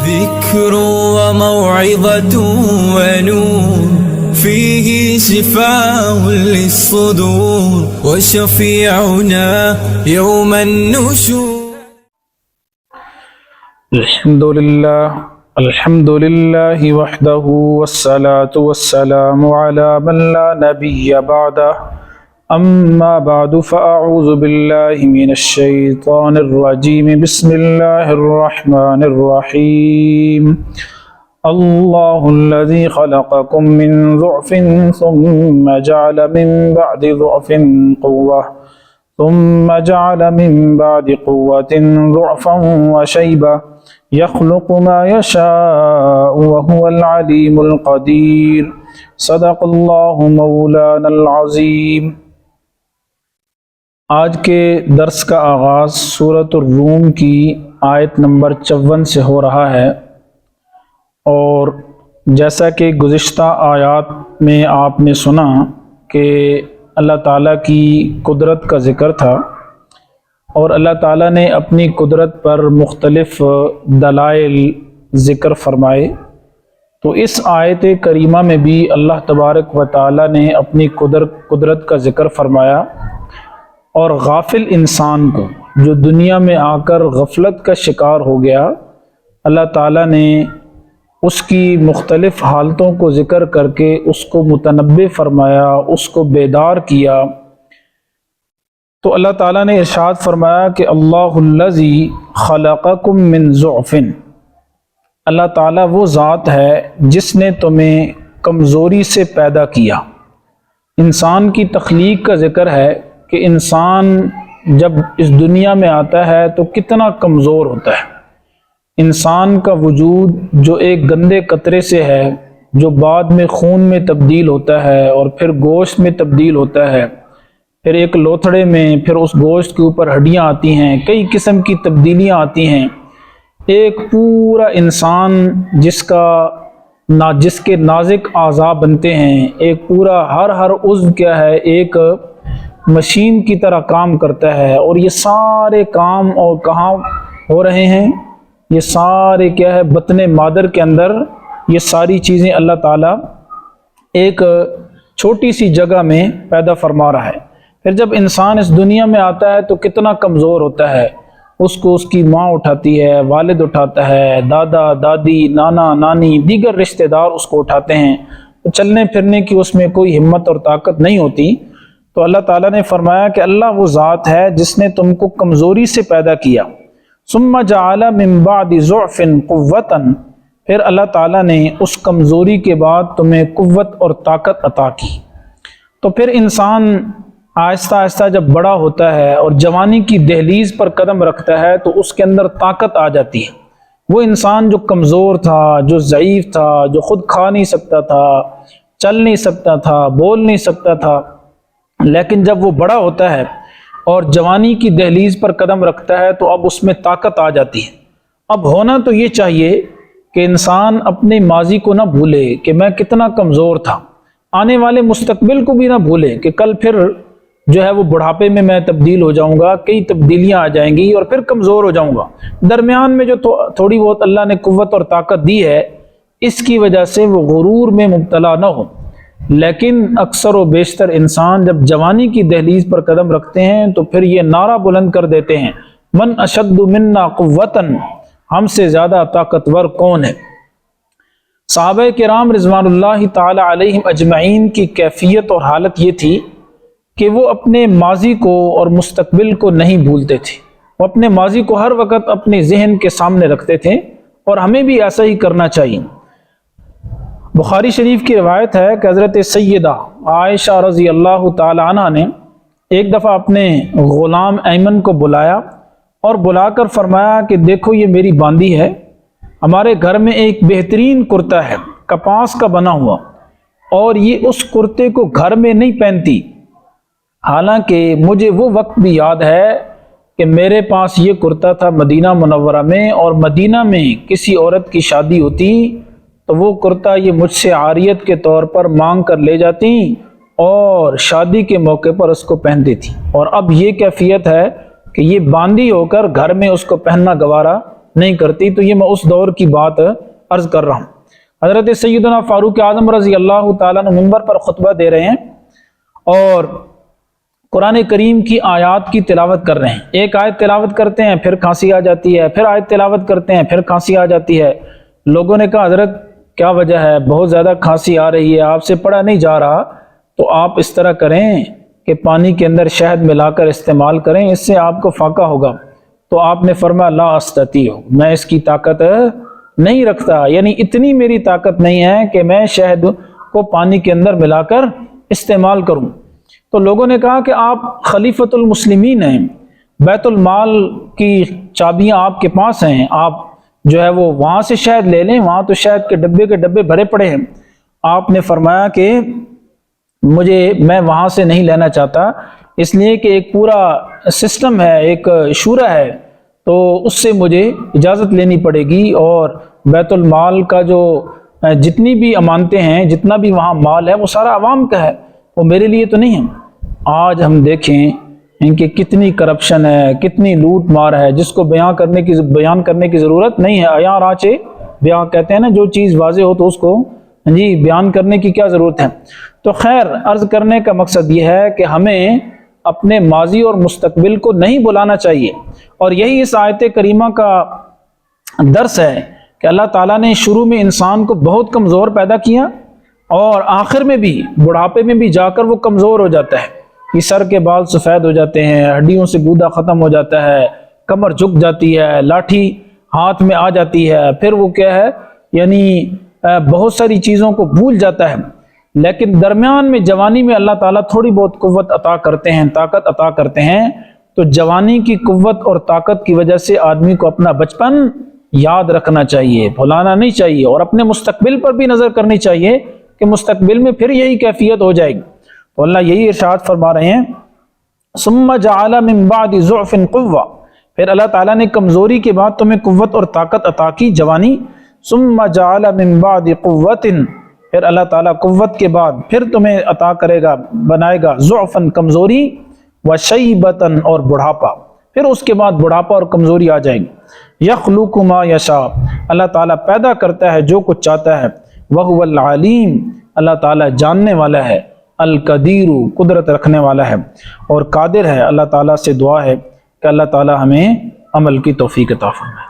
ذكر وموعظة ونور فيه شفاء للصدور وشفيعنا يوم النشور. الحمد لله وحده والصلاة والسلام على من لا نبي بعده. أما بعد فأعوذ بالله من الشيطان الرجيم. بسم الله الرحمن الرحيم. الله الذي خلقكم من ضعف ثم جعل من بعد ضعف قوة ثم جعل من بعد قوة ضعفا وشيبة يخلق ما يشاء وهو العليم القدير. صدق اللہ مولانا العظیم. آج کے درس کا آغاز سورۃ الروم کی آیت نمبر 54 سے ہو رہا ہے، اور جیسا کہ گزشتہ آیات میں آپ نے سنا کہ اللہ تعالیٰ کی قدرت کا ذکر تھا، اور اللہ تعالیٰ نے اپنی قدرت پر مختلف دلائل ذکر فرمائے. تو اس آیت کریمہ میں بھی اللہ تبارک و تعالیٰ نے اپنی قدرت کا ذکر فرمایا، اور غافل انسان کو جو دنیا میں آ کر غفلت کا شکار ہو گیا، اللہ تعالیٰ نے اس کی مختلف حالتوں کو ذکر کر کے اس کو متنبہ فرمایا، اس کو بیدار کیا. تو اللہ تعالیٰ نے ارشاد فرمایا کہ اللہ الذی خلقکم من ضعف. اللہ تعالیٰ وہ ذات ہے جس نے تمہیں کمزوری سے پیدا کیا. انسان کی تخلیق کا ذکر ہے کہ انسان جب اس دنیا میں آتا ہے تو کتنا کمزور ہوتا ہے. انسان کا وجود جو ایک گندے قطرے سے ہے، جو بعد میں خون میں تبدیل ہوتا ہے اور پھر گوشت میں تبدیل ہوتا ہے، پھر ایک لوتھڑے میں پھر اس گوشت کے اوپر ہڈیاں آتی ہیں، کئی قسم کی تبدیلیاں آتی ہیں. ایک پورا انسان جس کے نازک اعضاء بنتے ہیں، ایک پورا ہر عضو کیا ہے، ایک مشین کی طرح کام کرتا ہے. اور یہ سارے کام اور کہاں ہو رہے ہیں؟ یہ سارے کیا ہے، بطن مادر کے اندر یہ ساری چیزیں اللہ تعالیٰ ایک چھوٹی سی جگہ میں پیدا فرما رہا ہے. پھر جب انسان اس دنیا میں آتا ہے تو کتنا کمزور ہوتا ہے. اس کو اس کی ماں اٹھاتی ہے، والد اٹھاتا ہے، دادا دادی، نانا نانی، دیگر رشتہ دار اس کو اٹھاتے ہیں. چلنے پھرنے کی اس میں کوئی ہمت اور طاقت نہیں ہوتی. تو اللہ تعالیٰ نے فرمایا کہ اللہ وہ ذات ہے جس نے تم کو کمزوری سے پیدا کیا. ثم جعل من بعد ضعف قوة. پھر اللہ تعالیٰ نے اس کمزوری کے بعد تمہیں قوت اور طاقت عطا کی. تو پھر انسان آہستہ آہستہ جب بڑا ہوتا ہے اور جوانی کی دہلیز پر قدم رکھتا ہے تو اس کے اندر طاقت آ جاتی ہے. وہ انسان جو کمزور تھا، جو ضعیف تھا، جو خود کھا نہیں سکتا تھا، چل نہیں سکتا تھا، بول نہیں سکتا تھا، لیکن جب وہ بڑا ہوتا ہے اور جوانی کی دہلیز پر قدم رکھتا ہے تو اب اس میں طاقت آ جاتی ہے. اب ہونا تو یہ چاہیے کہ انسان اپنے ماضی کو نہ بھولے کہ میں کتنا کمزور تھا، آنے والے مستقبل کو بھی نہ بھولے کہ کل پھر جو ہے وہ بڑھاپے میں تبدیل ہو جاؤں گا، کئی تبدیلیاں آ جائیں گی اور پھر کمزور ہو جاؤں گا. درمیان میں جو تھوڑی بہت اللہ نے قوت اور طاقت دی ہے، اس کی وجہ سے وہ غرور میں مبتلا نہ ہو. لیکن اکثر و بیشتر انسان جب جوانی کی دہلیز پر قدم رکھتے ہیں تو پھر یہ نعرہ بلند کر دیتے ہیں، من اشد منا قوتاً، ہم سے زیادہ طاقتور کون ہے. صحابہ کرام رضوان اللہ تعالی علیہم اجمعین کی کیفیت اور حالت یہ تھی کہ وہ اپنے ماضی کو اور مستقبل کو نہیں بھولتے تھے. وہ اپنے ماضی کو ہر وقت اپنے ذہن کے سامنے رکھتے تھے، اور ہمیں بھی ایسا ہی کرنا چاہیے. بخاری شریف کی روایت ہے کہ حضرت سیدہ عائشہ رضی اللہ تعالی عنہ نے ایک دفعہ اپنے غلام ایمن کو بلایا اور بلا کر فرمایا کہ دیکھو یہ میری باندی ہے، ہمارے گھر میں ایک بہترین کرتا ہے کپاس کا بنا ہوا، اور یہ اس کرتے کو گھر میں نہیں پہنتی. حالانکہ مجھے وہ وقت بھی یاد ہے کہ میرے پاس یہ کرتا تھا مدینہ منورہ میں، اور مدینہ میں کسی عورت کی شادی ہوتی تو وہ کرتا یہ مجھ سے عاریت کے طور پر مانگ کر لے جاتی اور شادی کے موقع پر اس کو پہنتی تھی. اور اب یہ کیفیت ہے کہ یہ باندھی ہو کر گھر میں اس کو پہننا گوارا نہیں کرتی۔ تو یہ میں اس دور کی بات عرض کر رہا ہوں۔ حضرت سیدنا فاروق اعظم رضی اللہ تعالیٰ عنہ منبر پر خطبہ دے رہے ہیں اور قرآن کریم کی آیات کی تلاوت کر رہے ہیں۔ ایک آیت تلاوت کرتے ہیں، پھر کھانسی آ جاتی ہے، پھر آیت تلاوت کرتے ہیں، پھر کھانسی آ جاتی ہے۔ لوگوں نے کہا حضرت کیا وجہ ہے، بہت زیادہ کھانسی آ رہی ہے، آپ سے پڑھا نہیں جا رہا۔ تو آپ اس طرح کریں کہ پانی کے اندر شہد ملا کر استعمال کریں، اس سے آپ کو فاقہ ہوگا۔ تو آپ نے فرمایا لا استطیع، میں اس کی طاقت نہیں رکھتا، یعنی اتنی میری طاقت نہیں ہے کہ میں شہد کو پانی کے اندر ملا کر استعمال کروں۔ تو لوگوں نے کہا کہ آپ خلیفۃ المسلمین ہیں، بیت المال کی چابیاں آپ کے پاس ہیں، آپ جو ہے وہ وہاں سے شہد لے لیں، وہاں تو شہد کے ڈبے بھرے پڑے ہیں۔ آپ نے فرمایا کہ میں وہاں سے نہیں لینا چاہتا، اس لیے کہ ایک پورا سسٹم ہے، ایک شورا ہے، تو اس سے مجھے اجازت لینی پڑے گی، اور بیت المال کا جو جتنی بھی امانتیں ہیں، جتنا بھی وہاں مال ہے، وہ سارا عوام کا ہے، وہ میرے لیے تو نہیں ہے۔ آج ہم دیکھیں ان کی کتنی کرپشن ہے، کتنی لوٹ مار ہے، جس کو بیان کرنے کی ضرورت نہیں ہے۔ عیاں راچے بیان کہتے ہیں نا، جو چیز واضح ہو تو اس کو بیان کرنے کی کیا ضرورت ہے۔ تو خیر، عرض کرنے کا مقصد یہ ہے کہ ہمیں اپنے ماضی اور مستقبل کو نہیں بلانا چاہیے، اور یہی اس آیت کریمہ کا درس ہے کہ اللہ تعالیٰ نے شروع میں انسان کو بہت کمزور پیدا کیا، اور آخر میں بھی بڑھاپے میں بھی جا کر وہ کمزور ہو جاتا ہے، کہ سر کے بال سفید ہو جاتے ہیں، ہڈیوں سے گودا ختم ہو جاتا ہے، کمر جھک جاتی ہے، لاٹھی ہاتھ میں آ جاتی ہے، پھر وہ کیا ہے، یعنی بہت ساری چیزوں کو بھول جاتا ہے۔ لیکن درمیان میں جوانی میں اللہ تعالیٰ تھوڑی بہت قوت عطا کرتے ہیں، طاقت عطا کرتے ہیں۔ تو جوانی کی قوت اور طاقت کی وجہ سے آدمی کو اپنا بچپن یاد رکھنا چاہیے، بھلانا نہیں چاہیے، اور اپنے مستقبل پر بھی نظر کرنی چاہیے کہ مستقبل میں پھر یہی کیفیت ہو جائے گی۔ تو اللہ یہی ارشاد فرما رہے ہیں، ثم جعل من بعد ضعف قوة، پھر اللہ تعالیٰ نے کمزوری کے بعد تمہیں قوت اور طاقت عطا کی، جوانی۔ ثم جعل من بعد قوة، پھر اللہ تعالیٰ قوت کے بعد پھر تمہیں عطا کرے گا، بنائے گا، ضعفا کمزوری، وشیبتا اور بڑھاپا، پھر اس کے بعد بڑھاپا اور کمزوری آ جائے گی۔ یخلق ما یشاء، اللہ تعالیٰ پیدا کرتا ہے جو کچھ چاہتا ہے، وہو العلیم، اللہ تعالیٰ جاننے والا ہے، القدیر، قدرت رکھنے والا ہے اور قادر ہے۔ اللہ تعالیٰ سے دعا ہے کہ اللہ تعالیٰ ہمیں عمل کی توفیق عطا فرمائے۔